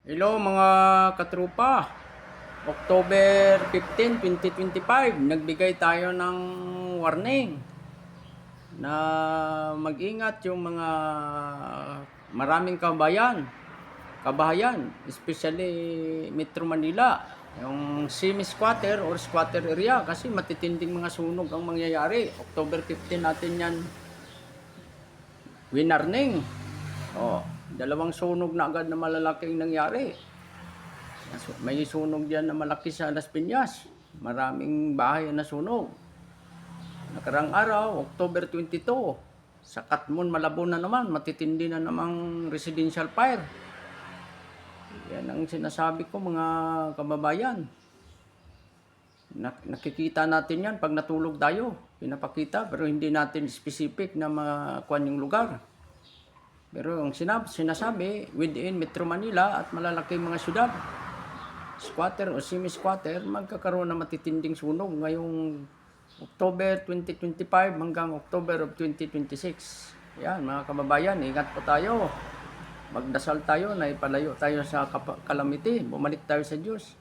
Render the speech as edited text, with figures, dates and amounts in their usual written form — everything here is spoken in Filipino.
Hello mga katrupa. October 15, 2025, nagbigay tayo ng warning na mag-ingat yung mga maraming kabahayan, especially Metro Manila, yung semi-squatter or squatter area kasi matitinding mga sunog ang mangyayari. October 15 natin yan winarning. Dalawang sunog na agad na malalaking nangyari. May sunog diyan na malaki sa Las Piñas. Maraming bahay na sunog. Nakarang araw, October 22, sa Katmon, Malabon na naman, matitindi na namang residential fire. Yan ang sinasabi ko mga kababayan. Nakikita natin yan pag natulog tayo. Pinapakita pero hindi natin specific na makuha yung lugar. Pero ang sinasabi, within Metro Manila at malalaking mga syudad, squatter o semi-squatter, magkakaroon ng matitinding sunog ngayong October 2025 hanggang October of 2026. Yan mga kababayan, ingat po tayo. Magdasal tayo na ipalayo tayo sa calamity. Bumalik tayo sa Diyos.